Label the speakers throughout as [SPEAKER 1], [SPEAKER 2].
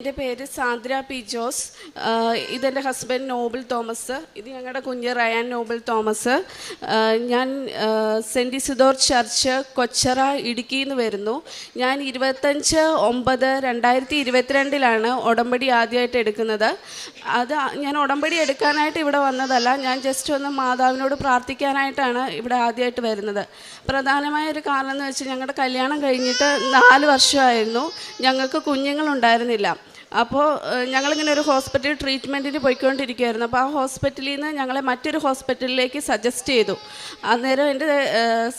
[SPEAKER 1] എൻ്റെ പേര് സാന്ദ്ര പി ജോസ്. ഇതെൻ്റെ ഹസ്ബൻഡ് നോബിൾ തോമസ്. ഇത് ഞങ്ങളുടെ കുഞ്ഞ് റയാൻ നോബിൾ തോമസ്. ഞാൻ സെൻറ് ഇസിഡോർ ചർച്ച് കൊച്ചറ ഇടുക്കിയിൽ നിന്ന് വരുന്നു. ഞാൻ 25/9/2022 ഉടമ്പടി ആദ്യമായിട്ട് എടുക്കുന്നത്. അത് ഞാൻ ഉടമ്പടി എടുക്കാനായിട്ട് ഇവിടെ വന്നതല്ല, ഞാൻ ജസ്റ്റ് ഒന്ന് മാതാവിനോട് പ്രാർത്ഥിക്കാനായിട്ടാണ് ഇവിടെ ആദ്യമായിട്ട് വരുന്നത്. പ്രധാനമായ ഒരു കാരണം എന്ന് വെച്ചാൽ ഞങ്ങളുടെ കല്യാണം കഴിഞ്ഞിട്ട് 4 വർഷമായിരുന്നു, ഞങ്ങൾക്ക് കുഞ്ഞുങ്ങളുണ്ടായിരുന്നില്ല. അപ്പോൾ ഞങ്ങളിങ്ങനെ ഒരു ഹോസ്പിറ്റൽ ട്രീറ്റ്മെൻറ്റിന് പോയിക്കൊണ്ടിരിക്കുകയായിരുന്നു. അപ്പോൾ ആ ഹോസ്പിറ്റലിൽ നിന്ന് ഞങ്ങളെ മറ്റൊരു ഹോസ്പിറ്റലിലേക്ക് സജസ്റ്റ് ചെയ്തു. അന്നേരം എൻ്റെ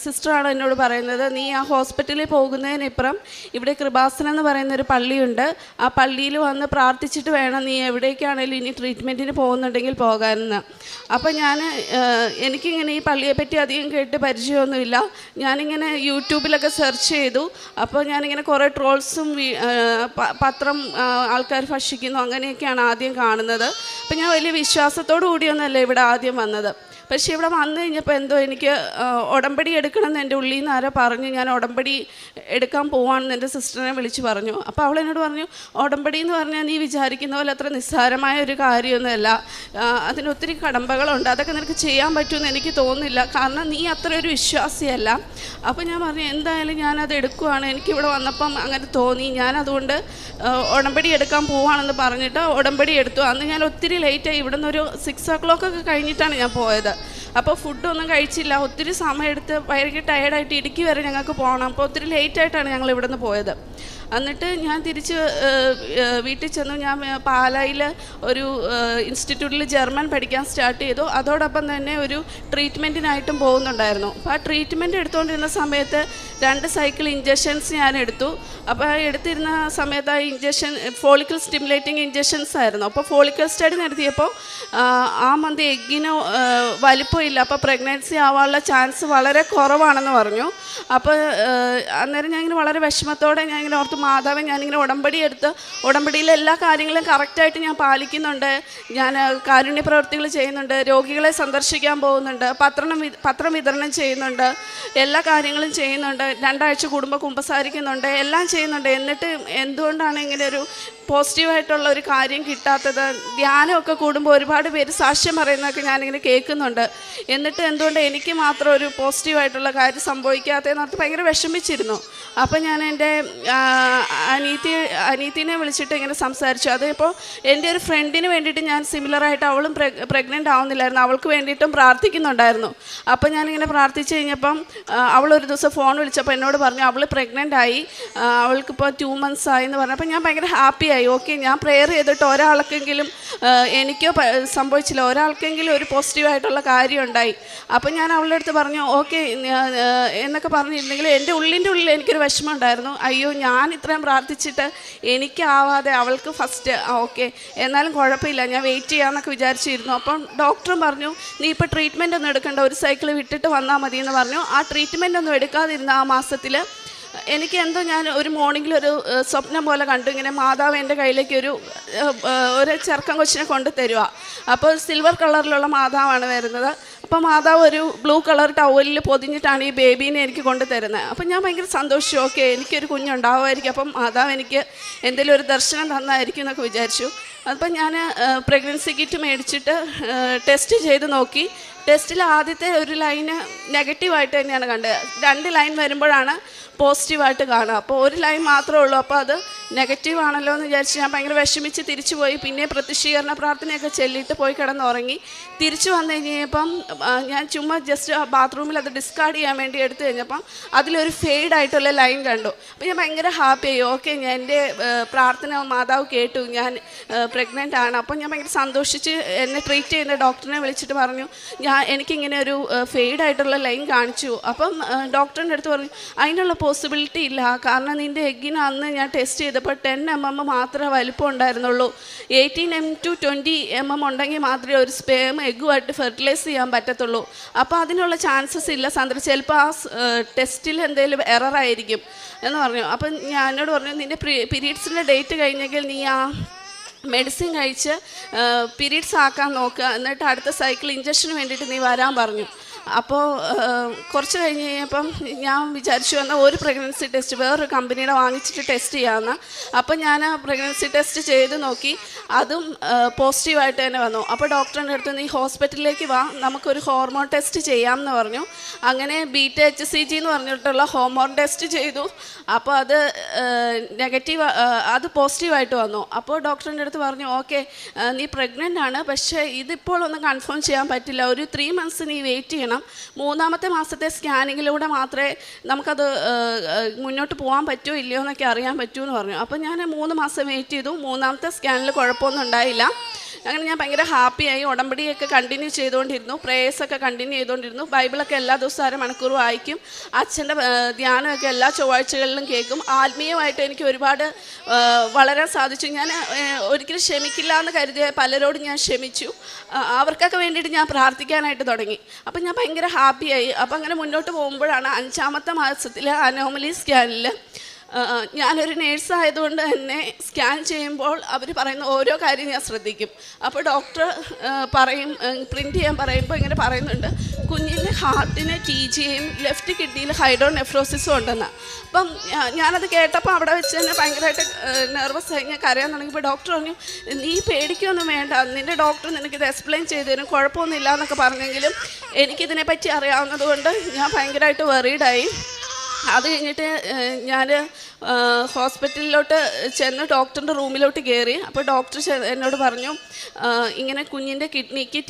[SPEAKER 1] സിസ്റ്ററാണ് എന്നോട് പറയുന്നത്, നീ ആ ഹോസ്പിറ്റലിൽ പോകുന്നതിനിപ്പുറം ഇവിടെ കൃപാസനം എന്ന് പറയുന്നൊരു പള്ളിയുണ്ട്, ആ പള്ളിയിൽ വന്ന് പ്രാർത്ഥിച്ചിട്ട് വേണം നീ എവിടേക്കാണെങ്കിലും ഇനി ട്രീറ്റ്മെൻറ്റിന് പോകുന്നുണ്ടെങ്കിൽ പോകാമെന്ന്. അപ്പോൾ എനിക്കിങ്ങനെ ഈ പള്ളിയെപ്പറ്റി അധികം കേട്ട് പരിചയമൊന്നുമില്ല. ഞാനിങ്ങനെ യൂട്യൂബിലൊക്കെ സെർച്ച് ചെയ്തു. അപ്പോൾ ഞാനിങ്ങനെ കുറേ ട്രോൾസും പത്രം ആൾക്കാർ ഭക്ഷിക്കുന്നു അങ്ങനെയൊക്കെയാണ് ആദ്യം കാണുന്നത്. അപ്പം ഞാൻ വലിയ വിശ്വാസത്തോടു കൂടിയൊന്നുമല്ല ഇവിടെ ആദ്യം വന്നത്. പക്ഷേ ഇവിടെ വന്നു കഴിഞ്ഞപ്പോൾ എന്തോ എനിക്ക് ഉടമ്പടി എടുക്കണമെന്ന് എൻ്റെ ഉള്ളിൽ നിന്ന് ആരോ പറഞ്ഞു. ഞാൻ ഉടമ്പടി എടുക്കാൻ പോവാണെന്ന് എൻ്റെ സിസ്റ്ററിനെ വിളിച്ച് പറഞ്ഞു. അപ്പോൾ അവൾ എന്നോട് പറഞ്ഞു, ഉടമ്പടി എന്ന് പറഞ്ഞാൽ നീ വിചാരിക്കുന്ന പോലെ അത്ര നിസ്സാരമായ ഒരു കാര്യമൊന്നുമല്ല, അതിനൊത്തിരി കടമ്പകളുണ്ട്, അതൊക്കെ നിനക്ക് ചെയ്യാൻ പറ്റുമെന്ന് എനിക്ക് തോന്നുന്നില്ല, കാരണം നീ അത്ര ഒരു വിശ്വാസിയല്ല. അപ്പോൾ ഞാൻ പറഞ്ഞു, എന്തായാലും ഞാനത് എടുക്കുവാണ്, എനിക്കിവിടെ വന്നപ്പം അങ്ങനെ തോന്നി, ഞാനതുകൊണ്ട് ഉടമ്പടി എടുക്കാൻ പോവാണെന്ന് പറഞ്ഞിട്ട് ഉടമ്പടി എടുത്തു. അന്ന് ഞാൻ ഒത്തിരി ലേറ്റായി, ഇവിടെ നിന്നൊരു 6 o'clock ഒക്കെ കഴിഞ്ഞിട്ടാണ് ഞാൻ പോയത്. അപ്പോൾ ഫുഡൊന്നും കഴിച്ചില്ല, ഒത്തിരി സമയമെടുത്ത് ഭയങ്കര ടയേർഡായിട്ട് ഇടുക്കി വരെ ഞങ്ങൾക്ക് പോകണം. അപ്പോൾ ഒത്തിരി ലേറ്റായിട്ടാണ് ഞങ്ങൾ ഇവിടെ നിന്ന് പോയത്. എന്നിട്ട് ഞാൻ തിരിച്ച് വീട്ടിൽ ചെന്നു. ഞാൻ പാലായിൽ ഒരു ഇൻസ്റ്റിറ്റ്യൂട്ടിൽ ജർമ്മൻ പഠിക്കാൻ സ്റ്റാർട്ട് ചെയ്തു. അതോടൊപ്പം തന്നെ ഒരു ട്രീറ്റ്മെൻറ്റിനായിട്ടും പോകുന്നുണ്ടായിരുന്നു. അപ്പോൾ ആ ട്രീറ്റ്മെൻറ്റ് എടുത്തുകൊണ്ടിരുന്ന സമയത്ത് 2 സൈക്കിൾ ഇഞ്ചക്ഷൻസ് ഞാൻ എടുത്തു. അപ്പോൾ എടുത്തിരുന്ന സമയത്ത് ആ ഇഞ്ചക്ഷൻ ഫോളിക്കിൾ സ്റ്റിമുലേറ്റിംഗ് ഇഞ്ചക്ഷൻസ് ആയിരുന്നു. അപ്പോൾ ഫോളിക്കിൾ സ്റ്റഡി നടത്തിയപ്പോൾ ആ മന്ത് എഗ്ഗിന് വലിപ്പമില്ല, അപ്പോൾ പ്രഗ്നൻസി ആവാനുള്ള ചാൻസ് വളരെ കുറവാണെന്ന് പറഞ്ഞു. അപ്പോൾ അന്നേരം ഞാനിങ്ങനെ വളരെ വിഷമത്തോടെ ഞാനിങ്ങനെ ഓർത്ത്, മാതാവേ, ഞാനിങ്ങനെ ഉടമ്പടി എടുത്ത് ഉടമ്പടിയിലെ എല്ലാ കാര്യങ്ങളും കറക്റ്റായിട്ട് ഞാൻ പാലിക്കുന്നുണ്ട്, ഞാൻ കാരുണ്യ പ്രവൃത്തികൾ ചെയ്യുന്നുണ്ട്, രോഗികളെ സന്ദർശിക്കാൻ പോകുന്നുണ്ട്, പത്രം വിതരണം ചെയ്യുന്നുണ്ട്, എല്ലാ കാര്യങ്ങളും ചെയ്യുന്നുണ്ട്, 2 ആഴ്ച കൂടുമ്പോൾ കുമ്പസാരിക്കുന്നുണ്ട്, എല്ലാം ചെയ്യുന്നുണ്ട്. എന്നിട്ട് എന്തുകൊണ്ടാണ് ഇങ്ങനെ ഒരു പോസിറ്റീവായിട്ടുള്ള ഒരു കാര്യം കിട്ടാത്തത്? ധ്യാനമൊക്കെ കൂടുമ്പോൾ ഒരുപാട് പേര് സാക്ഷ്യം പറയുന്നതൊക്കെ ഞാനിങ്ങനെ കേൾക്കുന്നുണ്ട്, എന്നിട്ട് എന്തുകൊണ്ട് എനിക്ക് മാത്രം ഒരു പോസിറ്റീവായിട്ടുള്ള കാര്യം സംഭവിക്കാത്തതെന്നോർത്ത് ഭയങ്കര വിഷമിച്ചിരുന്നു. അപ്പോൾ ഞാൻ എൻ്റെ അനീത്തിനെ വിളിച്ചിട്ട് ഇങ്ങനെ സംസാരിച്ചു. അതിപ്പോൾ എൻ്റെ ഒരു ഫ്രണ്ടിന് വേണ്ടിയിട്ട് ഞാൻ സിമിലറായിട്ട്, അവളും പ്രഗ്നൻ്റ് ആവുന്നില്ലായിരുന്നു, അവൾക്ക് വേണ്ടിയിട്ടും പ്രാർത്ഥിക്കുന്നുണ്ടായിരുന്നു. അപ്പോൾ ഞാനിങ്ങനെ പ്രാർത്ഥിച്ച് കഴിഞ്ഞപ്പം അവളൊരു ദിവസം ഫോൺ വിളിച്ചപ്പോൾ എന്നോട് പറഞ്ഞു അവൾ പ്രഗ്നൻ്റ് ആയി, അവൾക്കിപ്പോൾ 2 months ആയി എന്ന് പറഞ്ഞു. അപ്പോൾ ഞാൻ ഭയങ്കര ഹാപ്പിയായി. ഓക്കെ, ഞാൻ പ്രെയർ ചെയ്തിട്ട് ഒരാൾക്കെങ്കിലും, എനിക്കോ സംഭവിച്ചില്ല, ഒരാൾക്കെങ്കിലും ഒരു പോസിറ്റീവായിട്ടുള്ള കാര്യം ഉണ്ടായി. അപ്പോൾ ഞാൻ അവളുടെ അടുത്ത് പറഞ്ഞു ഓക്കെ എന്നൊക്കെ പറഞ്ഞിരുന്നെങ്കിൽ എൻ്റെ ഉള്ളിൻ്റെ ഉള്ളിൽ എനിക്കൊരു വിഷമം ഉണ്ടായിരുന്നു. അയ്യോ, ഞാൻ ഇത്രയും പ്രാർത്ഥിച്ചിട്ട് എനിക്കാവാതെ അവൾക്ക് ഫസ്റ്റ്, ഓക്കെ എന്നാലും കുഴപ്പമില്ല, ഞാൻ വെയിറ്റ് ചെയ്യാമെന്നൊക്കെ വിചാരിച്ചിരുന്നു. അപ്പം ഡോക്ടറും പറഞ്ഞു, നീ ഇപ്പോൾ ട്രീറ്റ്മെൻ്റ് ഒന്നും എടുക്കണ്ട, ഒരു സൈക്കിൾ വിട്ടിട്ട് വന്നാൽ മതി എന്ന് പറഞ്ഞു. ആ ട്രീറ്റ്മെൻ്റ് ഒന്നും എടുക്കാതിരുന്ന ആ മാസത്തിൽ എനിക്ക് എന്തോ, ഞാൻ ഒരു മോർണിംഗിലൊരു സ്വപ്നം പോലെ കണ്ടു, ഇങ്ങനെ മാതാവ് എൻ്റെ കയ്യിലേക്ക് ഒരു ചെറുക്കൻ കൊച്ചിനെ കൊണ്ട് തരുക. അപ്പോൾ സിൽവർ കളറിലുള്ള മാതാവാണ് വരുന്നത്. അപ്പോൾ മാതാവ് ഒരു ബ്ലൂ കളർ ടവലിൽ പൊതിഞ്ഞിട്ടാണ് ഈ ബേബീനെ എനിക്ക് കൊണ്ട് തരുന്നത്. അപ്പം ഞാൻ ഭയങ്കര സന്തോഷിച്ചു, ഓക്കെ എനിക്കൊരു കുഞ്ഞുണ്ടാവുമായിരിക്കും, അപ്പം മാതാവ് എനിക്ക് എന്തെങ്കിലും ഒരു ദർശനം തന്നായിരിക്കും എന്നൊക്കെ വിചാരിച്ചു. അപ്പം ഞാൻ പ്രഗ്നൻസി കിറ്റ് മേടിച്ചിട്ട് ടെസ്റ്റ് ചെയ്ത് നോക്കി. ടെസ്റ്റിൽ ആദ്യത്തെ ഒരു ലൈന് നെഗറ്റീവായിട്ട് തന്നെയാണ് കണ്ടത്. 2 ലൈൻ വരുമ്പോഴാണ് പോസിറ്റീവായിട്ട് കാണുക. അപ്പോൾ ഒരു ലൈൻ മാത്രമേ ഉള്ളൂ. അപ്പോൾ അത് നെഗറ്റീവ് ആണല്ലോ എന്ന് വിചാരിച്ച് ഞാൻ ഭയങ്കര വിഷമിച്ച് തിരിച്ചു പോയി. പിന്നെ പ്രത്യക്ഷീകരണ പ്രാർത്ഥനയൊക്കെ ചൊല്ലിയിട്ട് പോയി കിടന്നുറങ്ങി. തിരിച്ചു വന്നു കഴിഞ്ഞപ്പം ഞാൻ ചുമ്മാ ജസ്റ്റ് ബാത്റൂമിൽ അത് ഡിസ്കാർഡ് ചെയ്യാൻ വേണ്ടി എടുത്തു കഴിഞ്ഞപ്പം അതിലൊരു ഫെയ്ഡായിട്ടുള്ള ലൈൻ കണ്ടു. അപ്പോൾ ഞാൻ ഭയങ്കര ഹാപ്പിയായി. ഓക്കെ, ഞാൻ എൻ്റെ പ്രാർത്ഥന മാതാവ് കേട്ടു, ഞാൻ പ്രഗ്നൻ്റ് ആണ്. അപ്പം ഞാൻ ഭയങ്കര സന്തോഷിച്ച് എന്നെ ട്രീറ്റ് ചെയ്യുന്ന ഡോക്ടറിനെ വിളിച്ചിട്ട് പറഞ്ഞു, എനിക്കിങ്ങനെ ഒരു ഫെയ്ഡായിട്ടുള്ള ലൈൻ കാണിച്ചു. അപ്പം ഡോക്ടറിൻ്റെ അടുത്ത് പറഞ്ഞു, അതിനുള്ള പോസിബിലിറ്റി ഇല്ല, കാരണം നിൻ്റെ എഗ്ഗിന് അന്ന് ഞാൻ ടെസ്റ്റ് ചെയ്തപ്പോൾ 10 mm മാത്രമേ വലിപ്പം ഉണ്ടായിരുന്നുള്ളൂ. 18 to 20 mm ഉണ്ടെങ്കിൽ മാത്രമേ ഒരു സ്പേം എഗ്ഗുമായിട്ട് ഫെർട്ടിലൈസ് ചെയ്യാൻ പറ്റത്തുള്ളൂ. അപ്പോൾ അതിനുള്ള ചാൻസസ് ഇല്ല സാന്ദ്ര, ചിലപ്പോൾ ആ ടെസ്റ്റിൽ എന്തെങ്കിലും എററായിരിക്കും എന്ന് പറഞ്ഞു. അപ്പം ഞാൻ എന്നോട് പറഞ്ഞു, നിൻ്റെ പീരീഡ്സിൻ്റെ ഡേറ്റ് കഴിഞ്ഞെങ്കിൽ നീ ആ മെഡിസിൻ കഴിച്ച് പീരീഡ്സ് ആക്കാൻ നോക്കുക, എന്നിട്ട് അടുത്ത സൈക്കിൾ ഇഞ്ചക്ഷന് വേണ്ടിയിട്ട് നീ വരാൻ പറഞ്ഞു. അപ്പോൾ കുറച്ച് കഴിഞ്ഞ് കഴിഞ്ഞപ്പം ഞാൻ വിചാരിച്ചു എന്നാൽ ഒരു പ്രഗ്നൻസി ടെസ്റ്റ് വേറൊരു കമ്പനിയുടെ വാങ്ങിച്ചിട്ട് ടെസ്റ്റ് ചെയ്യാമെന്ന്. അപ്പം ഞാൻ ആ പ്രഗ്നൻസി ടെസ്റ്റ് ചെയ്ത് നോക്കി, അതും പോസിറ്റീവായിട്ട് തന്നെ വന്നു. അപ്പോൾ ഡോക്ടറിൻ്റെ അടുത്ത് നീ ഹോസ്പിറ്റലിലേക്ക് വാ, നമുക്കൊരു ഹോർമോൺ ടെസ്റ്റ് ചെയ്യാമെന്ന് പറഞ്ഞു. അങ്ങനെ BT-HCG എന്ന് പറഞ്ഞിട്ടുള്ള ഹോർമോൺ ടെസ്റ്റ് ചെയ്തു. അപ്പോൾ അത് നെഗറ്റീവ്, അത് പോസിറ്റീവായിട്ട് വന്നു. അപ്പോൾ ഡോക്ടറിൻ്റെ അടുത്ത് പറഞ്ഞു, ഓക്കെ നീ പ്രഗ്നൻ്റ് ആണ്, പക്ഷേ ഇതിപ്പോൾ ഒന്നും കൺഫേം ചെയ്യാൻ പറ്റില്ല, ഒരു 3 months നീ വെയിറ്റ് ചെയ്യണം, 3ാമത്തെ മാസത്തെ സ്കാനിങ്ങിലൂടെ മാത്രമേ നമുക്കത് മുന്നോട്ട് പോകാൻ പറ്റുമോ ഇല്ലയോ എന്നൊക്കെ അറിയാൻ പറ്റൂ എന്ന് പറഞ്ഞു. അപ്പോൾ ഞാൻ 3 മാസം വെയിറ്റ് ചെയ്തു. 3ാമത്തെ സ്കാനിൽ കുഴപ്പമൊന്നും ഉണ്ടായില്ല. അങ്ങനെ ഞാൻ ഭയങ്കര ഹാപ്പിയായി. ഉടമ്പടിയൊക്കെ കണ്ടിന്യൂ ചെയ്തുകൊണ്ടിരുന്നു, പ്രേയേഴ്സൊക്കെ കണ്ടിന്യൂ ചെയ്തുകൊണ്ടിരുന്നു. ബൈബിളൊക്കെ എല്ലാ ദിവസവും 1/2 മണിക്കൂർ വായിക്കും. അച്ഛൻ്റെ ധ്യാനമൊക്കെ എല്ലാ ചൊവ്വാഴ്ചകളിലും കേൾക്കും. ആത്മീയമായിട്ട് എനിക്ക് ഒരുപാട് വളരാൻ സാധിച്ചു. ഞാൻ ഒരിക്കലും ക്ഷമിക്കില്ല എന്ന് കരുതിയ പലരോടും ഞാൻ ക്ഷമിച്ചു. അവർക്കൊക്കെ വേണ്ടിയിട്ട് ഞാൻ പ്രാർത്ഥിക്കാനായിട്ട് തുടങ്ങി. അപ്പം ഞാൻ ഭയങ്കര ഹാപ്പിയായി. അപ്പം അങ്ങനെ മുന്നോട്ട് പോകുമ്പോഴാണ് 5ാമത്തെ മാസത്തിലെ അനോമലി സ്കാനിൽ ഞാനൊരു നേഴ്സായതുകൊണ്ട് തന്നെ സ്കാൻ ചെയ്യുമ്പോൾ അവർ പറയുന്ന ഓരോ കാര്യം ഞാൻ ശ്രദ്ധിക്കും. അപ്പോൾ ഡോക്ടർ പറയും, പ്രിൻ്റ് ചെയ്യാൻ പറയുമ്പോൾ ഇങ്ങനെ പറയുന്നുണ്ട്, കുഞ്ഞിൻ്റെ ഹാർട്ടിന് TGയും ലെഫ്റ്റ് കിഡ്നിയിൽ ഹൈഡ്രോനെഫ്രോസിസും ഉണ്ടെന്ന്. അപ്പം ഞാനത് കേട്ടപ്പോൾ അവിടെ വെച്ച് തന്നെ ഭയങ്കരമായിട്ട് നെർവസ് ആയി, ഞാൻ കരയാൻ തുടങ്ങിയപ്പോൾ ഡോക്ടർ പറഞ്ഞു, നീ പേടിക്കൊന്നും വേണ്ട, നിൻ്റെ ഡോക്ടർ നിനക്കിത് എക്സ്പ്ലെയിൻ ചെയ്തു തരും, കുഴപ്പമൊന്നുമില്ല എന്നൊക്കെ പറഞ്ഞെങ്കിലും എനിക്കിതിനെപ്പറ്റി അറിയാവുന്നത് കൊണ്ട് ഞാൻ ഭയങ്കരമായിട്ട് വെറീഡായി. അത് കഴിഞ്ഞിട്ട് ഞാൻ ഹോസ്പിറ്റലിലോട്ട് ചെന്ന് ഡോക്ടറിൻ്റെ റൂമിലോട്ട് കയറി. അപ്പോൾ ഡോക്ടർ എന്നോട് പറഞ്ഞു, ഇങ്ങനെ കുഞ്ഞിൻ്റെ കിഡ്നിക്ക്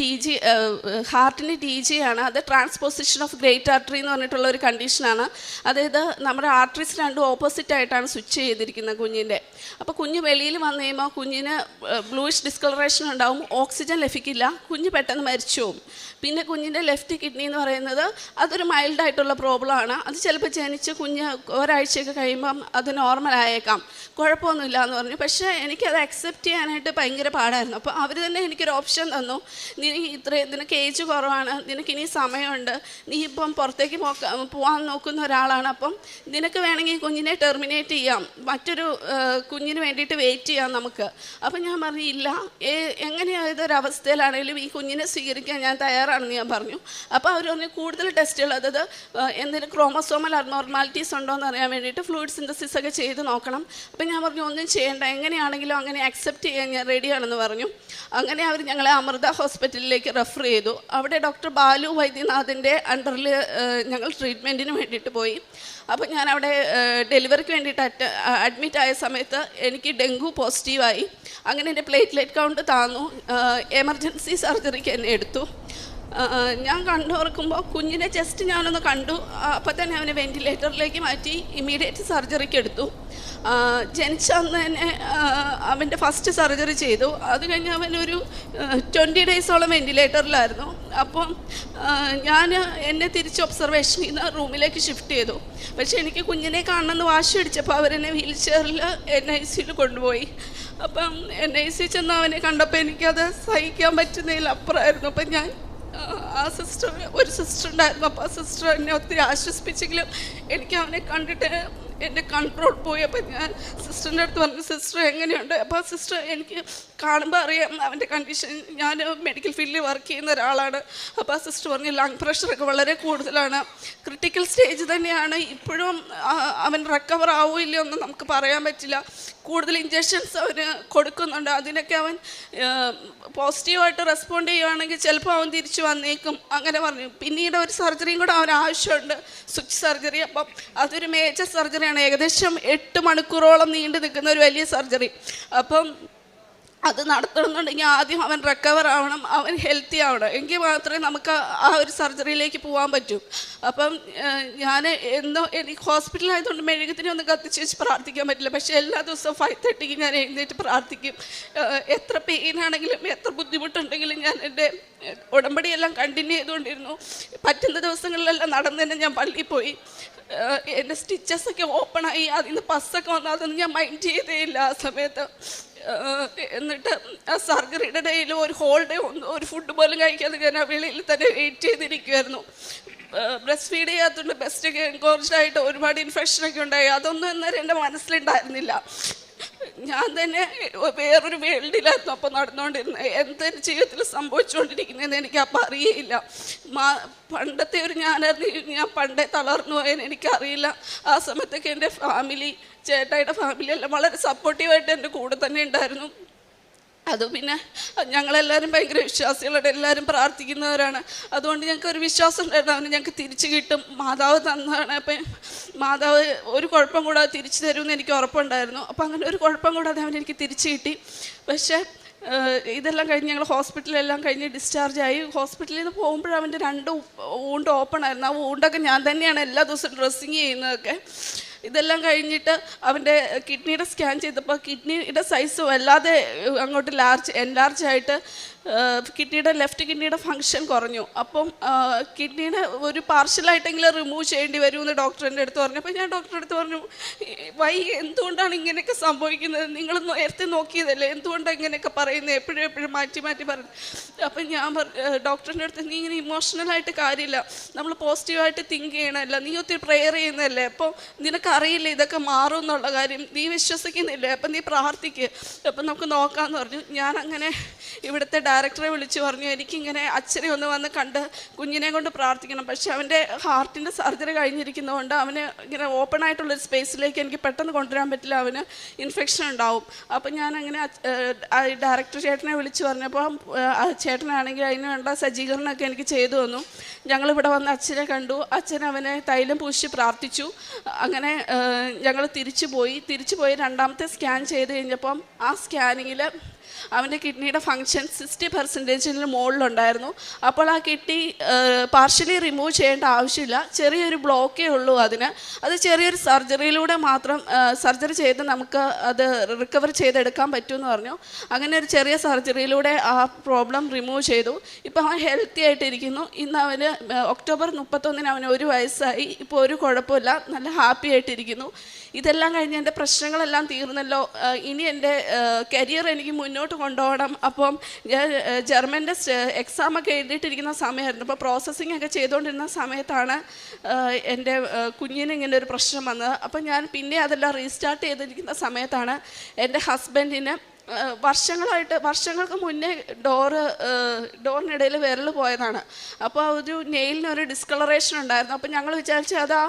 [SPEAKER 1] ഹാർട്ടിന് TG ആണ്, അത് ട്രാൻസ്പോസിഷൻ ഓഫ് ഗ്രേറ്റ് ആർട്ടറി എന്ന് പറഞ്ഞിട്ടുള്ള ഒരു കണ്ടീഷനാണ്. അതായത് നമ്മുടെ ആർട്ടറീസ് രണ്ടും ഓപ്പോസിറ്റ് ആയിട്ടാണ് സ്വിച്ച് ചെയ്തിരിക്കുന്നത് കുഞ്ഞിൻ്റെ. അപ്പോൾ കുഞ്ഞ് വെളിയിൽ വന്നു കഴിയുമ്പോൾ കുഞ്ഞിന് ബ്ലൂയിഷ് ഡിസ്കളറേഷൻ ഉണ്ടാവും, ഓക്സിജൻ ലഭിക്കില്ല, കുഞ്ഞ് പെട്ടെന്ന് മരിച്ചു പോകും. പിന്നെ കുഞ്ഞിൻ്റെ ലെഫ്റ്റ് കിഡ്നി എന്ന് പറയുന്നത് അതൊരു മൈൽഡായിട്ടുള്ള പ്രോബ്ലമാണ്. അത് ചിലപ്പോൾ ജനിച്ച് കുഞ്ഞ് ഒരാഴ്ചയൊക്കെ കഴിയുമ്പം അത് നോർമലായേക്കാം, കുഴപ്പമൊന്നുമില്ല എന്ന് പറഞ്ഞു. പക്ഷേ എനിക്കത് അക്സെപ്റ്റ് ചെയ്യാനായിട്ട് ഭയങ്കര പാടായിരുന്നു. അപ്പോൾ അവർ തന്നെ എനിക്കൊരു ഓപ്ഷൻ തന്നു, നിനക്ക് ഏജ് കുറവാണ്, നിനക്കിനി സമയമുണ്ട്, നീ ഇപ്പം പുറത്തേക്ക് പോകാൻ നോക്കുന്ന ഒരാളാണ്, അപ്പം നിനക്ക് വേണമെങ്കിൽ കുഞ്ഞിനെ ടെർമിനേറ്റ് ചെയ്യാം, മറ്റൊരു കുഞ്ഞിന് വേണ്ടിയിട്ട് വെയിറ്റ് ചെയ്യാം നമുക്ക്. അപ്പം ഞാൻ പറഞ്ഞു, ഇല്ല, എങ്ങനെയായതൊരവസ്ഥയിലാണെങ്കിലും ഈ കുഞ്ഞിനെ സ്വീകരിക്കാൻ ഞാൻ തയ്യാറാണെന്ന് ഞാൻ പറഞ്ഞു. അപ്പോൾ അവർ പറഞ്ഞു കൂടുതൽ ടെസ്റ്റുകൾ, അതായത് എന്തെങ്കിലും ക്രോമസോമൽ അബ്നോർമാലിറ്റീസ് ഉണ്ടോ എന്ന് അറിയാൻ വേണ്ടിയിട്ട് ഫ്ലൂയിഡ് സിന്തസിസ് ഒക്കെ ചെയ്ത് നോക്കണം. അപ്പം ഞാൻ പറഞ്ഞു, ഒന്നും ചെയ്യേണ്ട, എങ്ങനെയാണെങ്കിലും അങ്ങനെ അക്സെപ്റ്റ് ചെയ്യാൻ ഞാൻ റെഡിയാണെന്ന് പറഞ്ഞു. അങ്ങനെ അവർ ഞങ്ങളെ അമൃത ഹോസ്പിറ്റലിലേക്ക് റെഫർ ചെയ്തു. അവിടെ ഡോക്ടർ ബാലു വൈദ്യനാഥിൻ്റെ അണ്ടറിൽ ഞങ്ങൾ ട്രീറ്റ്മെൻറ്റിന് വേണ്ടിയിട്ട് പോയി. അപ്പോൾ ഞാൻ അവിടെ ഡെലിവറിക്ക് വേണ്ടിയിട്ട് അഡ്മിറ്റ് ആയ സമയത്ത് എനിക്ക് ഡെങ്കു പോസിറ്റീവായി. അങ്ങനെ എൻ്റെ പ്ലേറ്റ്ലെറ്റ് കൗണ്ട് താന്നു. എമർജൻസി സർജറിക്ക് എന്നെ എടുത്തു. ഞാൻ കണ്ടുറക്കുമ്പോൾ കുഞ്ഞിനെ ജസ്റ്റ് ഞാനൊന്ന് കണ്ടു, അപ്പോൾ തന്നെ അവനെ വെൻറ്റിലേറ്ററിലേക്ക് മാറ്റി ഇമ്മീഡിയറ്റ് സർജറിക്ക് എടുത്തു. ജനിച്ച അന്ന് തന്നെ അവൻ്റെ ഫസ്റ്റ് സർജറി ചെയ്തു. അത് കഴിഞ്ഞ് അവനൊരു 20 ഡേയ്സോളം വെൻറ്റിലേറ്ററിലായിരുന്നു. അപ്പം എന്നെ തിരിച്ച് ഒബ്സർവേഷനിൽ നിന്ന് റൂമിലേക്ക് ഷിഫ്റ്റ് ചെയ്തു. പക്ഷേ എനിക്ക് കുഞ്ഞിനെ കാണണമെന്ന് വാശി പിടിച്ചപ്പോൾ അവരെന്നെ വീൽ ചെയറിൽ NICUയിൽ കൊണ്ടുപോയി. അപ്പം NIC ചെന്ന് അവനെ കണ്ടപ്പോൾ എനിക്കത് സഹിക്കാൻ പറ്റുന്നതിൽ അപ്പുറമായിരുന്നു. അപ്പം ഞാൻ ഒരു സിസ്റ്റർ ഉണ്ടായിരുന്നു. അപ്പോൾ ആ സിസ്റ്റർ എന്നെ ഒത്തിരി ആശ്വസിപ്പിച്ചെങ്കിലും എനിക്ക് അവനെ കണ്ടിട്ട് എൻ്റെ കൺട്രോൾ പോയി. അപ്പം ഞാൻ സിസ്റ്ററിൻ്റെ അടുത്ത് പറഞ്ഞു, സിസ്റ്റർ എങ്ങനെയുണ്ട്? അപ്പോൾ സിസ്റ്റർ എനിക്ക് കാണുമ്പോൾ അറിയാം അവൻ്റെ കണ്ടീഷൻ, ഞാൻ മെഡിക്കൽ ഫീൽഡിൽ വർക്ക് ചെയ്യുന്ന ഒരാളാണ്. അപ്പോൾ ആ സിസ്റ്റർ പറഞ്ഞു, ലങ് പ്രഷറൊക്കെ വളരെ കൂടുതലാണ്, ക്രിട്ടിക്കൽ സ്റ്റേജ് തന്നെയാണ്, ഇപ്പോഴും അവൻ റിക്കവർ ആവില്ലയോ എന്ന് നമുക്ക് പറയാൻ പറ്റില്ല, കൂടുതൽ ഇഞ്ചക്ഷൻസ് അവന് കൊടുക്കുന്നുണ്ട്, അതിനൊക്കെ അവൻ പോസിറ്റീവായിട്ട് റെസ്പോണ്ട് ചെയ്യുകയാണെങ്കിൽ ചിലപ്പോൾ അവൻ തിരിച്ചു വന്നേക്കും, അങ്ങനെ പറഞ്ഞു. പിന്നീട് ഒരു സർജറിയും കൂടെ അവന് ആവശ്യമുണ്ട്, സ്വിച്ച് സർജറി. അപ്പം അതൊരു മേജർ സർജറിയാണ്, ഏകദേശം 8 മണിക്കൂറോളം നീണ്ടു നിൽക്കുന്ന ഒരു വലിയ സർജറി. അപ്പം അത് നടത്തണമെന്നുണ്ടെങ്കിൽ ആദ്യം അവൻ റിക്കവർ ആവണം, അവൻ ഹെൽത്തി ആവണം, എങ്കിൽ മാത്രമേ നമുക്ക് ആ ഒരു സർജറിയിലേക്ക് പോകാൻ പറ്റൂ. അപ്പം ഞാൻ എനിക്ക് ഹോസ്പിറ്റലായതുകൊണ്ട് മെഴുകുതിരി ഒന്നും കത്തിച്ച് വെച്ച് പ്രാർത്ഥിക്കാൻ പറ്റില്ല. പക്ഷേ എല്ലാ ദിവസവും 5:30 ഞാൻ എഴുന്നേറ്റ് പ്രാർത്ഥിക്കും. എത്ര പെയിനാണെങ്കിലും എത്ര ബുദ്ധിമുട്ടുണ്ടെങ്കിലും ഞാൻ എൻ്റെ ഉടമ്പടിയെല്ലാം കണ്ടിന്യൂ ചെയ്തുകൊണ്ടിരുന്നു. പറ്റുന്ന ദിവസങ്ങളിലെല്ലാം നടന്ന് തന്നെ ഞാൻ പള്ളിയിൽ പോയി. എൻ്റെ സ്റ്റിച്ചസൊക്കെ ഓപ്പണായി, അതിന് പസ്സൊക്കെ വന്നാൽ അതൊന്നും ഞാൻ മൈൻഡ് ചെയ്തേയില്ല ആ സമയത്ത്. എന്നിട്ട് ആ സർജറിയുടെ ഡേയിൽ ഒരു ഹോൾ ഡേ ഒരു ഫുഡ് പോലും കഴിക്കാതെ ഞാൻ ആ വെളിയിൽ തന്നെ വെയിറ്റ് ചെയ്തിരിക്കുമായിരുന്നു. ബ്രസ്റ്റ് ഫീഡ് ചെയ്യാത്തതുകൊണ്ട് ബ്രസ്റ്റൊക്കെ എൻകോറേജ്ഡ് ആയിട്ട് ഒരുപാട് ഇൻഫെക്ഷനൊക്കെ ഉണ്ടായി. അതൊന്നും അന്നേരം എൻ്റെ മനസ്സിലുണ്ടായിരുന്നില്ല. ഞാൻ തന്നെ വേറൊരു വേൾഡിലായിരുന്നു അപ്പോൾ നടന്നുകൊണ്ടിരുന്നത്. എന്തെൻ്റെ ജീവിതത്തിൽ സംഭവിച്ചുകൊണ്ടിരിക്കുന്നതെന്ന് എനിക്ക് അപ്പം അറിയില്ല. പണ്ടത്തെ ഒരു ഞാനായിരുന്നു, ഞാൻ പണ്ടേ തളർന്നു പോയെന്ന് എനിക്കറിയില്ല. ആ സമയത്തൊക്കെ എൻ്റെ ഫാമിലി, ചേട്ടായിയുടെ ഫാമിലി എല്ലാം വളരെ സപ്പോർട്ടീവായിട്ട് എൻ്റെ കൂടെ തന്നെ ഉണ്ടായിരുന്നു. അത് പിന്നെ ഞങ്ങളെല്ലാവരും ഭയങ്കര വിശ്വാസികളുടെ, എല്ലാവരും പ്രാർത്ഥിക്കുന്നവരാണ്. അതുകൊണ്ട് ഞങ്ങൾക്കൊരു വിശ്വാസം ഉണ്ടായിരുന്നു അവന് ഞങ്ങൾക്ക് തിരിച്ചു കിട്ടും, മാതാവ് തന്നതാണ്. അപ്പം മാതാവ് ഒരു കുഴപ്പം കൂടാതെ തിരിച്ചു തരുമെന്ന് എനിക്ക് ഉറപ്പുണ്ടായിരുന്നു. അപ്പം അങ്ങനെ ഒരു കുഴപ്പം കൂടാതെ അവൻ എനിക്ക് തിരിച്ചു കിട്ടി. പക്ഷേ ഇതെല്ലാം കഴിഞ്ഞ് ഞങ്ങൾ ഹോസ്പിറ്റലെല്ലാം കഴിഞ്ഞ് ഡിസ്ചാർജായി. ഹോസ്പിറ്റലിൽ നിന്ന് പോകുമ്പോഴും അവൻ്റെ 2 വൂണ്ട് ഓപ്പൺ ആയിരുന്നു. ആ വൂണ്ടൊക്കെ ഞാൻ തന്നെയാണ് എല്ലാ ദിവസവും ഡ്രസ്സിങ് ചെയ്യുന്നതൊക്കെ. ഇതെല്ലാം കഴിഞ്ഞിട്ട് അവൻ്റെ കിഡ്നിയുടെ സ്കാൻ ചെയ്തപ്പോൾ കിഡ്നിയുടെ സൈസ് വല്ലാതെ അങ്ങോട്ട് എൻലാർജായിട്ട് കിഡ്നിയുടെ ലെഫ്റ്റ് കിഡ്നിയുടെ ഫങ്ഷൻ കുറഞ്ഞു. അപ്പം കിഡ്നീനെ ഒരു പാർഷ്യലായിട്ടെങ്കിലും റിമൂവ് ചെയ്യേണ്ടി വരുമെന്ന് ഡോക്ടർ എൻ്റെ അടുത്ത് പറഞ്ഞു. അപ്പോൾ ഞാൻ ഡോക്ടറെ അടുത്ത് പറഞ്ഞു, എന്തുകൊണ്ടാണ് ഇങ്ങനെയൊക്കെ സംഭവിക്കുന്നത്? നിങ്ങൾ നേരത്തെ നോക്കിയതല്ലേ, എന്തുകൊണ്ടാണ് ഇങ്ങനെയൊക്കെ പറയുന്നത്? എപ്പോഴും മാറ്റി പറയുന്നത്. അപ്പം ഞാൻ ഡോക്ടറിൻ്റെ അടുത്ത്, നീ ഇങ്ങനെ ഇമോഷണലായിട്ട് കാര്യമില്ല, നമ്മൾ പോസിറ്റീവായിട്ട് തിങ്ക് ചെയ്യണമല്ല, നീ ഒത്തിരി പ്രെയർ ചെയ്യുന്നതല്ലേ, അപ്പോൾ നിനക്കറിയില്ല ഇതൊക്കെ മാറും എന്നുള്ള കാര്യം, നീ വിശ്വസിക്കുന്നില്ലേ, അപ്പം നീ പ്രാർത്ഥിക്കുക, അപ്പം നമുക്ക് നോക്കാമെന്ന് പറഞ്ഞു. ഞാൻ അങ്ങനെ ഇവിടുത്തെ ഡയറക്ടറെ വിളിച്ച് പറഞ്ഞു, എനിക്കിങ്ങനെ അച്ഛനെ ഒന്ന് വന്ന് കണ്ട് കുഞ്ഞിനെ കൊണ്ട് പ്രാർത്ഥിക്കണം. പക്ഷേ അവൻ്റെ ഹാർട്ടിൻ്റെ സർജറി കഴിഞ്ഞിരിക്കുന്നതുകൊണ്ട് അവന് ഇങ്ങനെ ഓപ്പൺ ആയിട്ടുള്ളൊരു സ്പേസിലേക്ക് എനിക്ക് പെട്ടെന്ന് കൊണ്ടുവരാൻ പറ്റില്ല, അവന് ഇൻഫെക്ഷൻ ഉണ്ടാവും. അപ്പം ഞാൻ അങ്ങനെ ഡയറക്ടർ ചേട്ടനെ വിളിച്ച് പറഞ്ഞപ്പോൾ ചേട്ടനാണെങ്കിൽ അതിന് വേണ്ട സജ്ജീകരണമൊക്കെ എനിക്ക് ചെയ്തു തന്നു. ഞങ്ങളിവിടെ വന്ന് അച്ഛനെ കണ്ടു. അച്ഛൻ അവനെ തൈലം പൂശി പ്രാർത്ഥിച്ചു. അങ്ങനെ ഞങ്ങൾ തിരിച്ചു പോയി. 2ാമത്തെ സ്കാൻ ചെയ്ത് കഴിഞ്ഞപ്പം ആ സ്കാനിങ്ങിൽ അവൻ്റെ കിഡ്നിയുടെ ഫങ്ഷൻ 60% മുകളിലുണ്ടായിരുന്നു. അപ്പോൾ ആ കിഡ്നി പാർഷ്യലി റിമൂവ് ചെയ്യേണ്ട ആവശ്യമില്ല, ചെറിയൊരു ബ്ലോക്കേ ഉള്ളൂ അതിന്. അത് ചെറിയൊരു സർജറിയിലൂടെ മാത്രം സർജറി ചെയ്ത് നമുക്ക് അത് റിക്കവർ ചെയ്തെടുക്കാൻ പറ്റുമെന്ന് പറഞ്ഞു. അങ്ങനെ ഒരു ചെറിയ സർജറിയിലൂടെ ആ പ്രോബ്ലം റിമൂവ് ചെയ്തു. ഇപ്പോൾ അവൻ ഹെൽത്തി ആയിട്ടിരിക്കുന്നു. ഇന്ന് അവന് ഒക്ടോബർ 31 അവന് 1 വയസ്സായി. ഇപ്പോൾ ഒരു കുഴപ്പമില്ല, നല്ല ഹാപ്പി ആയിട്ടിരിക്കുന്നു. ഇതെല്ലാം കഴിഞ്ഞ് എൻ്റെ പ്രശ്നങ്ങളെല്ലാം തീർന്നല്ലോ. ഇനി എൻ്റെ കരിയർ എനിക്ക് മുന്നോട്ട് കൊണ്ടുപോകണം. അപ്പം ഞാൻ ജർമ്മൻ്റെ എക്സാമൊക്കെ എഴുതിയിട്ടിരിക്കുന്ന സമയമായിരുന്നു. അപ്പോൾ പ്രോസസ്സിംഗ് ഒക്കെ ചെയ്തുകൊണ്ടിരുന്ന സമയത്താണ് എൻ്റെ കുഞ്ഞിന് ഇങ്ങനെ ഒരു പ്രശ്നം വന്നത്. അപ്പം ഞാൻ പിന്നെ അതെല്ലാം റീസ്റ്റാർട്ട് ചെയ്തിരിക്കുന്ന സമയത്താണ് എൻ്റെ ഹസ്ബൻഡിന് വർഷങ്ങൾക്ക് മുന്നേ ഡോറിനിടയിൽ വിരൽ പോയതാണ്. അപ്പോൾ ഒരു നെയിലിനൊരു ഡിസ്കളറേഷൻ ഉണ്ടായിരുന്നു. അപ്പോൾ ഞങ്ങൾ വിചാരിച്ചു അത് ആ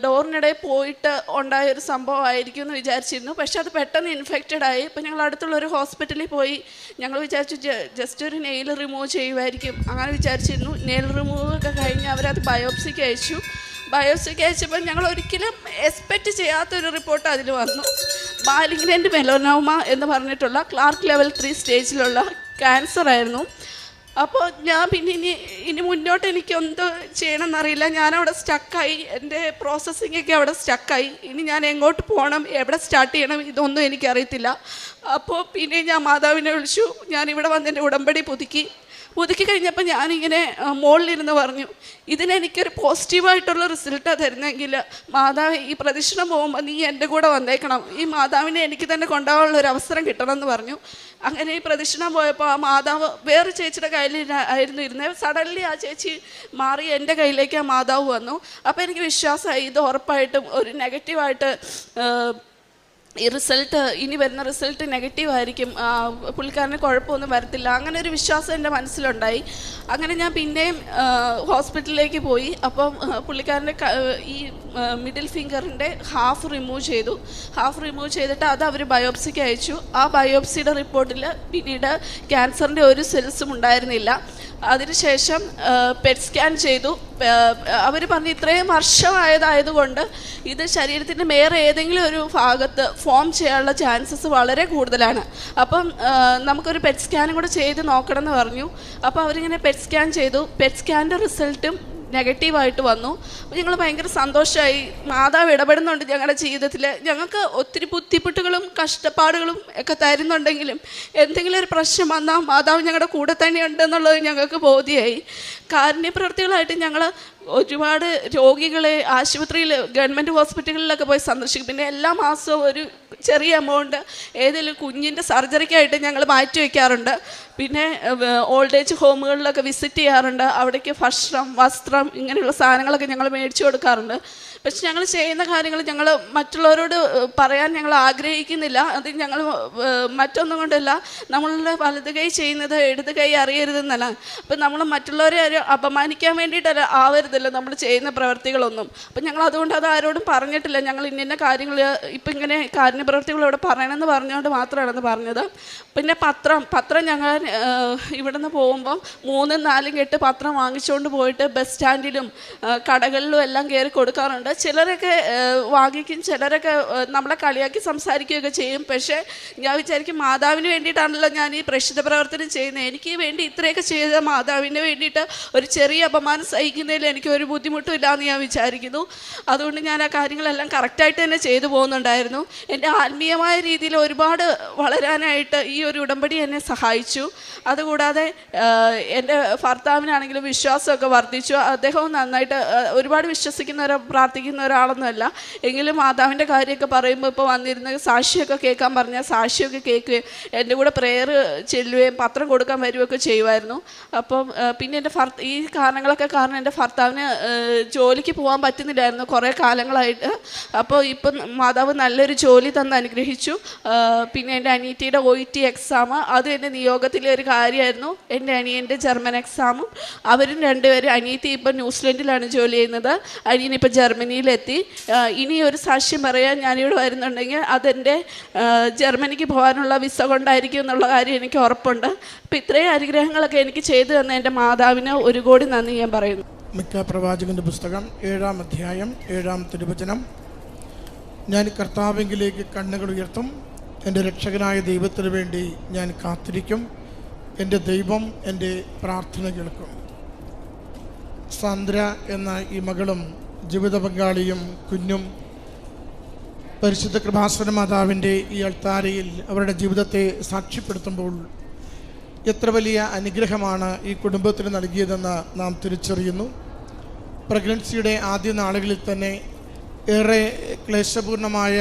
[SPEAKER 1] ഡോറിനിടയിൽ പോയിട്ട് ഉണ്ടായൊരു സംഭവമായിരിക്കും എന്ന് വിചാരിച്ചിരുന്നു. പക്ഷെ അത് പെട്ടെന്ന് ഇൻഫെക്റ്റഡ് ആയി. ഇപ്പോൾ ഞങ്ങൾ അടുത്തുള്ളൊരു ഹോസ്പിറ്റലിൽ പോയി. ഞങ്ങൾ വിചാരിച്ചു ജസ്റ്റ് ഒരു നെയിൽ റിമൂവ് ചെയ്യുമായിരിക്കും, അങ്ങനെ വിചാരിച്ചിരുന്നു. നെയിൽ റിമൂവ് ഒക്കെ കഴിഞ്ഞ് അവരത് ബയോപ്സിക്ക് അയച്ചു. ബയോപ്സിക്ക് അയച്ചപ്പോൾ ഞങ്ങൾ ഒരിക്കലും എക്സ്പെക്റ്റ് ചെയ്യാത്തൊരു റിപ്പോർട്ട് അതിൽ വന്നു. മാലിഗ്നൻ്റ് മെലനോമ എന്ന് പറഞ്ഞിട്ടുള്ള ക്ലാർക്ക് ലെവൽ 3 സ്റ്റേജിലുള്ള ക്യാൻസർ ആയിരുന്നു. അപ്പോൾ ഞാൻ പിന്നെ ഇനി മുന്നോട്ട് എനിക്ക് എന്ത് ചെയ്യണമെന്നറിയില്ല. ഞാനവിടെ സ്റ്റക്കായി, എൻ്റെ പ്രോസസ്സിങ്ങൊക്കെ അവിടെ സ്റ്റക്കായി. ഇനി ഞാൻ എങ്ങോട്ട് പോകണം, എവിടെ സ്റ്റാർട്ട് ചെയ്യണം, ഇതൊന്നും എനിക്കറിയത്തില്ല. അപ്പോൾ പിന്നെ ഞാൻ മാതാവിനെ വിളിച്ചു. ഞാനിവിടെ വന്ന് എൻ്റെ ഉടമ്പടി പുതുക്കി കഴിഞ്ഞപ്പോൾ ഞാനിങ്ങനെ മുകളിലിരുന്ന് പറഞ്ഞു, ഇതിനെനിക്കൊരു പോസിറ്റീവായിട്ടുള്ള റിസൾട്ടാണ് തരുന്നെങ്കിൽ മാതാവ് ഈ പ്രദക്ഷിണം പോകുമ്പോൾ നീ എൻ്റെ കൂടെ വന്നേക്കണം, ഈ മാതാവിനെ എനിക്ക് തന്നെ കൊണ്ടുപോകാനുള്ള ഒരു അവസരം കിട്ടണമെന്ന് പറഞ്ഞു. അങ്ങനെ ഈ പ്രദക്ഷിണം പോയപ്പോൾ ആ മാതാവ് വേറെ ചേച്ചിയുടെ കയ്യിൽ ആയിരുന്നു ഇരുന്നത്. സഡൻലി ആ ചേച്ചി മാറി എൻ്റെ കയ്യിലേക്ക് ആ മാതാവ് വന്നു. അപ്പോൾ എനിക്ക് വിശ്വാസമായി ഇത് ഉറപ്പായിട്ടും ഒരു നെഗറ്റീവായിട്ട് ഈ റിസൾട്ട്, ഇനി വരുന്ന റിസൾട്ട് നെഗറ്റീവായിരിക്കും, പുള്ളിക്കാരന് കുഴപ്പമൊന്നും വരത്തില്ല, അങ്ങനെ ഒരു വിശ്വാസം എൻ്റെ മനസ്സിലുണ്ടായി. അങ്ങനെ ഞാൻ പിന്നെയും ഹോസ്പിറ്റലിലേക്ക് പോയി. അപ്പം പുള്ളിക്കാരൻ്റെ ഈ മിഡിൽ ഫിംഗറിൻ്റെ ഹാഫ് റിമൂവ് ചെയ്തിട്ട് അത് അവർ ബയോപ്സിക്ക് അയച്ചു. ആ ബയോപ്സിയുടെ റിപ്പോർട്ടിൽ പിന്നീട് ക്യാൻസറിൻ്റെ ഒരു സെൽസും ഉണ്ടായിരുന്നില്ല. അതിനുശേഷം പെറ്റ് സ്കാൻ ചെയ്തു. അവർ പറഞ്ഞു ഇത്രയും വർഷമായതായതുകൊണ്ട് ഇത് ശരീരത്തിൻ്റെ വേറെ ഏതെങ്കിലും ഒരു ഭാഗത്ത് ഫോം ചെയ്യാനുള്ള ചാൻസസ് വളരെ കൂടുതലാണ്. അപ്പം നമുക്കൊരു പെറ്റ് സ്കാനും കൂടെ ചെയ്ത് നോക്കണം എന്ന് പറഞ്ഞു. അപ്പോൾ അവരിങ്ങനെ പെറ്റ് സ്കാൻ ചെയ്തു. പെറ്റ് സ്കാനിൻ്റെ റിസൾട്ടും നെഗറ്റീവായിട്ട് വന്നു. അപ്പോൾ ഞങ്ങൾ ഭയങ്കര സന്തോഷമായി. മാതാവ് ഇടപെടുന്നുണ്ട് ഞങ്ങളുടെ ജീവിതത്തിൽ. ഞങ്ങൾക്ക് ഒത്തിരി ബുദ്ധിമുട്ടുകളും കഷ്ടപ്പാടുകളും ഒക്കെ തരുന്നുണ്ടെങ്കിലും എന്തെങ്കിലും ഒരു പ്രശ്നം വന്നാൽ മാതാവ് ഞങ്ങളുടെ കൂടെ തന്നെയുണ്ട് എന്നുള്ളത് ഞങ്ങൾക്ക് ബോധ്യമായി. കാരുണ്യപ്രവൃത്തികളായിട്ട് ഞങ്ങൾ ഒരുപാട് രോഗികളെ ആശുപത്രിയിൽ, ഗവൺമെൻറ് ഹോസ്പിറ്റലുകളിലൊക്കെ പോയി സന്ദർശിക്കും. പിന്നെ എല്ലാ മാസവും ഒരു ചെറിയ എമൗണ്ട് ഏതെങ്കിലും കുഞ്ഞിൻ്റെ സർജറിക്കായിട്ട് ഞങ്ങൾ മാറ്റി വയ്ക്കാറുണ്ട്. പിന്നെ ഓൾഡ് ഏജ് ഹോമുകളിലൊക്കെ വിസിറ്റ് ചെയ്യാറുണ്ട്. അവിടേക്ക് ഭക്ഷണം, വസ്ത്രം, ഇങ്ങനെയുള്ള സാധനങ്ങളൊക്കെ ഞങ്ങൾ മേടിച്ചു കൊടുക്കാറുണ്ട്. പക്ഷെ ഞങ്ങൾ ചെയ്യുന്ന കാര്യങ്ങൾ ഞങ്ങൾ മറ്റുള്ളവരോട് പറയാൻ ഞങ്ങൾ ആഗ്രഹിക്കുന്നില്ല. അത് ഞങ്ങൾ മറ്റൊന്നും കൊണ്ടല്ല, നമ്മളുടെ വലത് കൈ ചെയ്യുന്നത് ഇടത് കൈ അറിയരുതെന്നല്ല. അപ്പം നമ്മൾ മറ്റുള്ളവരെ അപമാനിക്കാൻ വേണ്ടിയിട്ടല്ല ആവരുതല്ലോ നമ്മൾ ചെയ്യുന്ന പ്രവർത്തികളൊന്നും. അപ്പം ഞങ്ങൾ അതുകൊണ്ട് അത് ആരോടും പറഞ്ഞിട്ടില്ല. ഞങ്ങൾ ഇന്ന കാര്യങ്ങൾ ഇപ്പം ഇങ്ങനെ കാരുണ്യപ്രവർത്തികളോട് പറയണമെന്ന് പറഞ്ഞുകൊണ്ട് മാത്രമാണെന്ന് പറഞ്ഞത്. പിന്നെ പത്രം ഞങ്ങൾ ഇവിടുന്ന് പോകുമ്പം 3-4 കെട്ട് പത്രം വാങ്ങിച്ചുകൊണ്ട് പോയിട്ട് ബസ് സ്റ്റാൻഡിലും കടകളിലും എല്ലാം കയറി കൊടുക്കാറുണ്ട്. ചിലരൊക്കെ വാങ്ങിക്കും, ചിലരൊക്കെ നമ്മളെ കളിയാക്കി സംസാരിക്കുകയൊക്കെ ചെയ്യും. പക്ഷേ ഞാൻ വിചാരിക്കും, മാതാവിന് വേണ്ടിയിട്ടാണല്ലോ ഞാൻ ഈ പ്രേക്ഷിത പ്രവർത്തനം ചെയ്യുന്നത്. എനിക്ക് വേണ്ടി ഇത്രയൊക്കെ ചെയ്ത മാതാവിന് വേണ്ടിയിട്ട് ഒരു ചെറിയ അപമാനം സഹിക്കുന്നതിൽ എനിക്ക് ഒരു ബുദ്ധിമുട്ടും ഇല്ലയെന്ന് ഞാൻ വിചാരിക്കുന്നു. അതുകൊണ്ട് ഞാൻ ആ കാര്യങ്ങളെല്ലാം കറക്റ്റായിട്ട് തന്നെ ചെയ്തു പോകുന്നുണ്ടായിരുന്നു. എൻ്റെ ആത്മീയമായ രീതിയിൽ ഒരുപാട് വളരാനായിട്ട് ഈ ഒരു ഉടമ്പടി എന്നെ സഹായിച്ചു. അതുകൂടാതെ എൻ്റെ ഭർത്താവിനാണെങ്കിലും വിശ്വാസമൊക്കെ വർദ്ധിച്ചു. അദ്ദേഹവും നന്നായിട്ട് ഒരുപാട് പ്രാർത്ഥിക്കുന്ന ഒരാളൊന്നുമല്ല. എങ്കിലും മാതാവിൻ്റെ കാര്യമൊക്കെ പറയുമ്പോൾ ഇപ്പോൾ വന്നിരുന്ന് സാക്ഷിയൊക്കെ കേൾക്കാൻ പറഞ്ഞാൽ സാക്ഷിയൊക്കെ കേൾക്കുകയും എൻ്റെ കൂടെ പ്രെയർ ചെല്ലുകയും പത്രം കൊടുക്കാൻ വരികയൊക്കെ ചെയ്യുമായിരുന്നു. അപ്പം പിന്നെ എൻ്റെ ഈ കാരണങ്ങളൊക്കെ കാരണം എൻ്റെ ഭർത്താവിന് ജോലിക്ക് പോകാൻ പറ്റുന്നില്ലായിരുന്നു കുറേ കാലങ്ങളായിട്ട്. അപ്പോൾ ഇപ്പം മാതാവ് നല്ലൊരു ജോലി തന്ന് അനുഗ്രഹിച്ചു. പിന്നെ എൻ്റെ അനിയത്തിയുടെ OET എക്സാം, അത് എൻ്റെ നിയോഗത്തിലെ ഒരു കാര്യമായിരുന്നു. എൻ്റെ അനിയൻ്റെ ജർമ്മൻ എക്സാമും അവരും രണ്ടുപേരും, അനിയത്തി ഇപ്പം ന്യൂസിലൻഡിലാണ് ജോലി ചെയ്യുന്നത്, അനിയനിപ്പോൾ ജർമ്മനിയിലെത്തി. ഇനി ഒരു സാക്ഷ്യം പറയാൻ ഞാനിവിടെ വരുന്നുണ്ടെങ്കിൽ അതെൻ്റെ ജർമ്മനിക്ക് പോകാനുള്ള വിസ കൊണ്ടായിരിക്കും എന്നുള്ള കാര്യം എനിക്ക് ഉറപ്പുണ്ട്. അപ്പം ഇത്രയും അനുഗ്രഹങ്ങളൊക്കെ എനിക്ക് ചെയ്തു തന്ന എൻ്റെ മാതാവിന് ഒരു കോടി നന്ദി ഞാൻ പറയുന്നു.
[SPEAKER 2] മിക്ക പ്രവാചകൻ്റെ പുസ്തകം 7-ാം അധ്യായം 7-ാം തിരുവചനം. ഞാൻ കർത്താവിലേക്ക് കണ്ണുകൾ ഉയർത്തും, എൻ്റെ രക്ഷകനായ ദൈവത്തിന് വേണ്ടി ഞാൻ കാത്തിരിക്കും, എൻ്റെ ദൈവം എൻ്റെ പ്രാർത്ഥന കേൾക്കും. സാന്ദ്ര എന്ന ഈ മകളും ജീവിത പങ്കാളിയും കുഞ്ഞും പരിശുദ്ധ കൃപാസന മാതാവിൻ്റെ ഈ അൾത്താരയിൽ അവരുടെ ജീവിതത്തെ സാക്ഷ്യപ്പെടുത്തുമ്പോൾ എത്ര വലിയ അനുഗ്രഹമാണ് ഈ കുടുംബത്തിന് നൽകിയതെന്ന് നാം തിരിച്ചറിയുന്നു. പ്രഗ്നൻസിയുടെ ആദ്യ നാളുകളിൽ തന്നെ ഏറെ ക്ലേശപൂർണമായ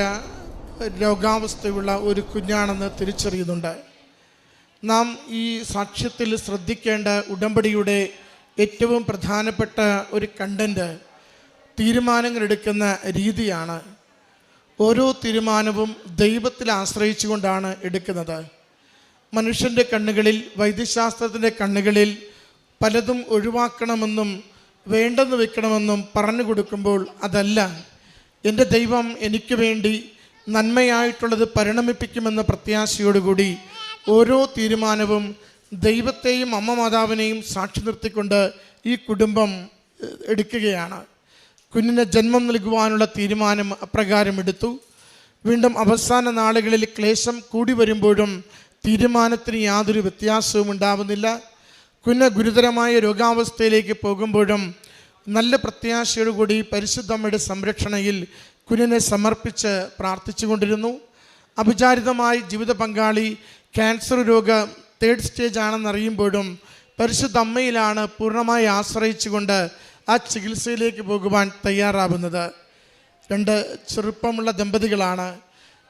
[SPEAKER 2] രോഗാവസ്ഥയുള്ള ഒരു കുഞ്ഞാണെന്ന് തിരിച്ചറിയുന്നുണ്ട്. നാം ഈ സാക്ഷ്യത്തിൽ ശ്രദ്ധിക്കേണ്ട ഉടമ്പടിയുടെ ഏറ്റവും പ്രധാനപ്പെട്ട ഒരു കണ്ടൻറ്റ് തീരുമാനങ്ങൾ എടുക്കുന്ന രീതിയാണ്. ഓരോ തീരുമാനവും ദൈവത്തിൽ ആശ്രയിച്ചുകൊണ്ടാണ് എടുക്കുന്നത്. മനുഷ്യൻ്റെ കണ്ണുകളിൽ, വൈദ്യശാസ്ത്രത്തിൻ്റെ കണ്ണുകളിൽ പലതും ഒഴിവാക്കണമെന്നും വേണ്ടെന്ന് വെക്കണമെന്നും പറഞ്ഞു കൊടുക്കുമ്പോൾ അതല്ല, എൻ്റെ ദൈവം എനിക്ക് വേണ്ടി നന്മയായിട്ടുള്ളത് പരിണമിപ്പിക്കുമെന്ന പ്രത്യാശയോടുകൂടി ഓരോ തീരുമാനവും ദൈവത്തെയും അമ്മ മാതാവിനെയും സാക്ഷി നിർത്തിക്കൊണ്ട് ഈ കുടുംബം എടുക്കുകയാണ്. കുഞ്ഞിന് ജന്മം നൽകുവാനുള്ള തീരുമാനം അപ്രകാരം എടുത്തു. വീണ്ടും അവസാന നാളുകളിൽ ക്ലേശം കൂടി വരുമ്പോഴും തീരുമാനത്തിന് യാതൊരു വ്യത്യാസവും ഉണ്ടാവുന്നില്ല. കുഞ്ഞ് ഗുരുതരമായ രോഗാവസ്ഥയിലേക്ക് പോകുമ്പോഴും നല്ല പ്രത്യാശയോടുകൂടി പരിശുദ്ധമ്മയുടെ സംരക്ഷണയിൽ കുഞ്ഞിനെ സമർപ്പിച്ച് പ്രാർത്ഥിച്ചു കൊണ്ടിരുന്നു. അവിചാരിതമായി ജീവിത പങ്കാളി ക്യാൻസർ രോഗം 3rd സ്റ്റേജ് ആണെന്നറിയുമ്പോഴും പരിശുദ്ധ അമ്മയിലാണ് പൂർണ്ണമായി ആശ്രയിച്ചുകൊണ്ട് ആ ചികിത്സയിലേക്ക് പോകുവാൻ തയ്യാറാവുന്നത്. 2 ചെറുപ്പമുള്ള ദമ്പതികളാണ്.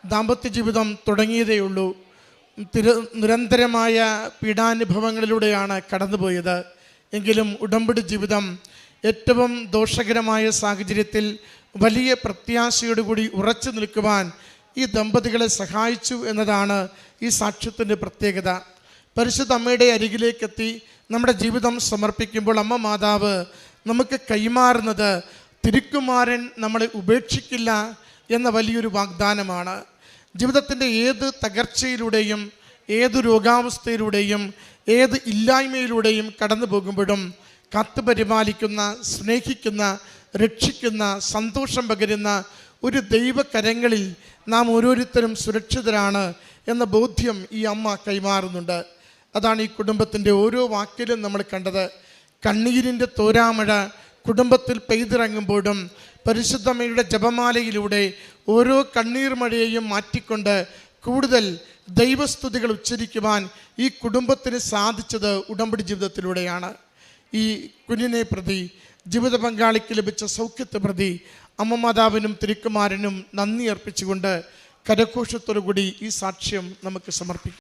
[SPEAKER 2] ദാമ്പത്യ ജീവിതം തുടങ്ങിയതേയുള്ളൂ. നിരന്തരമായ പീഡാനുഭവങ്ങളിലൂടെയാണ് കടന്നുപോയത്. എങ്കിലും ഉടമ്പടി ജീവിതം ഏറ്റവും ദോഷകരമായ സാഹചര്യത്തിൽ വലിയ പ്രത്യാശയോടുകൂടി ഉറച്ചു നിൽക്കുവാൻ ഈ ദമ്പതികളെ സഹായിച്ചു എന്നതാണ് ഈ സാക്ഷ്യത്തിൻ്റെ പ്രത്യേകത. പരിശുദ്ധ അമ്മയുടെ അരികിലേക്കെത്തി നമ്മുടെ ജീവിതം സമർപ്പിക്കുമ്പോൾ അമ്മ മാതാവ് നമുക്ക് കൈമാറുന്നത് തിരുക്കുമാരൻ നമ്മളെ ഉപേക്ഷിക്കില്ല എന്ന വലിയൊരു വാഗ്ദാനമാണ്. ജീവിതത്തിൻ്റെ ഏത് തകർച്ചയിലൂടെയും, ഏത് രോഗാവസ്ഥയിലൂടെയും, ഏത് ഇല്ലായ്മയിലൂടെയും കടന്നു പോകുമ്പോഴും കാത്തു പരിപാലിക്കുന്ന, സ്നേഹിക്കുന്ന, രക്ഷിക്കുന്ന, സന്തോഷം പകരുന്ന ഒരു ദൈവകരങ്ങളിൽ നാം ഓരോരുത്തരും സുരക്ഷിതരാണ് എന്ന ബോധ്യം ഈ അമ്മ കൈമാറുന്നുണ്ട്. അതാണ് ഈ കുടുംബത്തിൻ്റെ ഓരോ വാക്കിലും നമ്മൾ കണ്ടത്. കണ്ണീരിൻ്റെ തോരാമഴ കുടുംബത്തിൽ പെയ്തിറങ്ങുമ്പോഴും പരിശുദ്ധമ്മയുടെ ജപമാലയിലൂടെ ഓരോ കണ്ണീർ മഴയെയും മാറ്റിക്കൊണ്ട് കൂടുതൽ ദൈവസ്തുതികൾ ഉച്ചരിക്കുവാൻ ഈ കുടുംബത്തിന് സാധിച്ചത് ഉടമ്പടി ജീവിതത്തിലൂടെയാണ്. ഈ കുഞ്ഞിനെ പ്രതി, ജീവിത പങ്കാളിക്ക് ലഭിച്ച സൗഖ്യത്തെ പ്രതി അമ്മ മാതാവിനും തിരുക്കുമാരനും നന്ദി അർപ്പിച്ചുകൊണ്ട് കരഘോഷത്തോടു കൂടി ഈ സാക്ഷ്യം നമുക്ക് സമർപ്പിക്കാം.